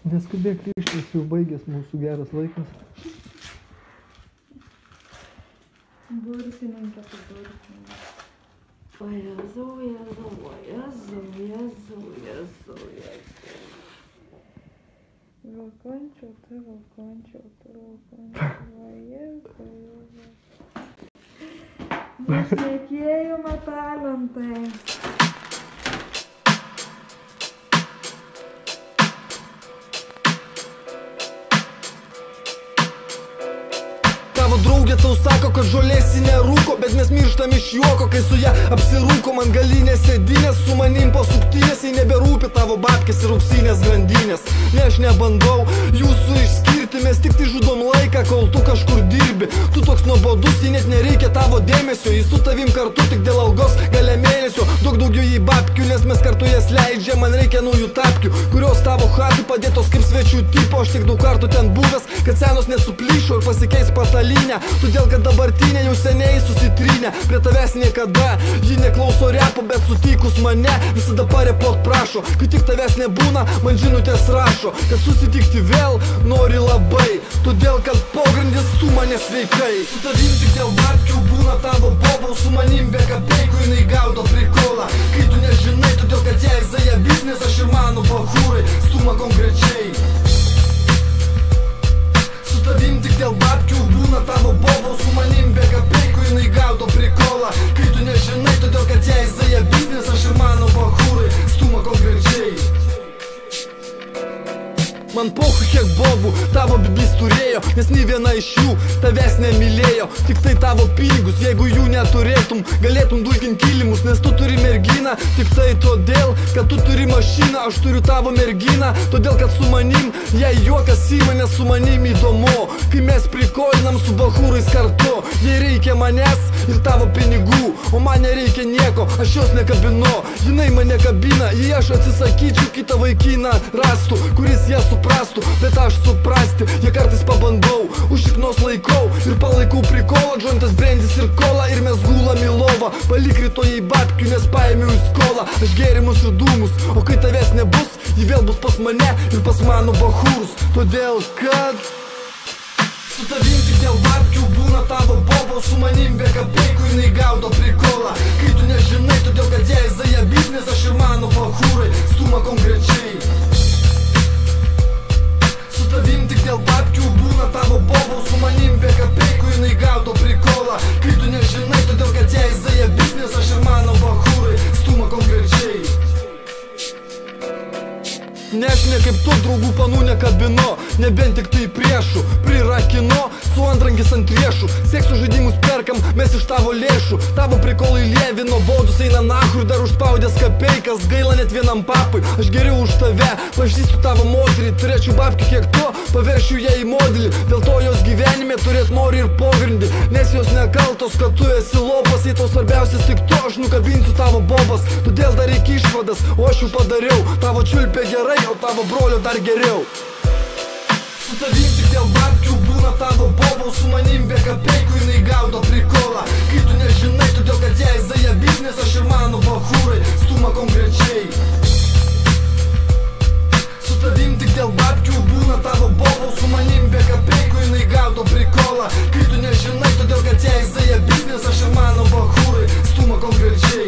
Neskubėk ryštis, jau baigęs mūsų geras laikas. Burtininkė, tai burtininkė. O Jėzau, Jėzau, o Jėzau, Jėzau, Jėzau, Jėzau. Vilkončiau, tu, o Jėzau, Jėzau. Nešnekėjimo talentai. Tavo draugė tau sako, kad žolės ji nerūko, bet mes mirštam iš juoko, kai su ją apsirūko. Man galinės sėdinės, su manim pasuktinės, jei neberūpi tavo babkės ir auksinės grandinės. Ne, aš nebandau jūsų išskirti, mes tik tai žudom laiką, kol tu kažkur dirbi. Tu toks nuobodus, jei net nereikia tavo dėmesio, jis su tavim kartu tik dėl algos gale mėnesio. Daug daugiau jį babkių, nes mes kartu jas leidžia. Man reikia naujų tapkių, kurios tavo hatai padėtos kaip svečių tipo. Aš tik daug kartų ten buvęs, kad senos nesuplyšo ir pasikeis patalinę. Todėl, kad dabartinė jau seniai susitrynė. Prie tavęs niekada ji neklauso repo, bet sutikus mane visada parepot prašo. Kai tik tavęs nebūna, man žinutės rašo, kad susitikti vėl nori labai. Todėl, kad pogrindis su mane sveikai. Su tavim tik dėl babkių būna tavo bobau, su manim be kapeikų jinai gaudo prikolą. Kai tu nežinai, todėl, kad jai zaja biznis, aš ir mano bachūrai stuma konkrečiai. Su tavim tik dėl babkių būna tavo bobau, su manim be kapeikų jinai gaudo prikolą. Kai tu nežinai, todėl, kad jai zaja biznis, aš ir mano bachūrai stuma konkrečiai. Man pochu kiek bobų tavo bibis turėjo, nes nei viena iš jų tavęs nemylėjo. Tik tai tavo pinigus, jeigu jų neturėtum, galėtum dulkint kilimus, nes tu turi merginą. Tik tai todėl, kad tu turi mašiną, aš turiu tavo merginą. Todėl, kad su manim jai juokas ima, nes su manim įdomu. Kai mes prikolinam su bachūrais kartu, jai reikia manęs ir tavo pinigų, o man nereikia nieko, aš jos nekabinu. Jinai mane kabina, jei aš atsisakyčiau, kitą vaikiną rastų, kuris ją suprastų. Bet aš suprasti, jie kartais pabandau, užiknos laikau ir palaikau prikolą. Džontas, brandis ir kola, ir mes gulam į lovą. Palik rytojai babkių, nes paėmiau į skolą. Aš gėrimus ir dūmus, o kai tavęs nebus, ji vėl bus pas mane ir pas mano bachūrus. Todėl, kad su tavim tik dėl babkių būna tavo bobau, su manim be kapeikų jinai gaudo prikolą. Kai tu nežinai, todėl, kad jai zaja biznis, aš ir mano bachūrai stuma konkrečiai. Su tavim tik dėl babkių būna tavo bobau, su manim be kapeikų jinai gaudo prikolą. Kai tu nežinai, todėl, kad jai zaja biznis, aš ir mano bachūrai stuma konkrečiai. Ne aš ne kaip tu draugų panų nekabino, nebent tik tai priešų prirakino, su antrangis ant riešų. Seksų žaidimus perkam, mes iš tavo lėšų. Tavo prikolai lievino, baudus eina nahu ir dar užspaudęs kapeikas. Gaila net vienam papui, aš geriau už tave pažįstu tavo moterį. Turėčiau babkių kiek tu, paveršiu ją į modelį. Dėl to jos gyvenime turėt nori ir pogrindį, nes jos nekaltos, kad tu esi lopas. Jei tau svarbiausias tik tu, aš nukabinsiu tavo bobas. Todėl daryk išvadas, o aš jų padariau. Tavo čiulpė gerai, o tavo brolio dar geriau. Su tavim tik dėl babkių būna tavo bobau, su manim be kapeikų jinai gaudo prikolą. Kai tu nežinai, todėl, kad jai zaja biznis, aš ir mano bachūrai stuma konkrečiai. Su tavim tik dėl babkių būna tavo bobau, su manim be kapeikų jinai gaudo prikolą. Kai tu nežinai, todėl, kad jai zaja biznis, aš ir mano bachūrai stuma konkrečiai.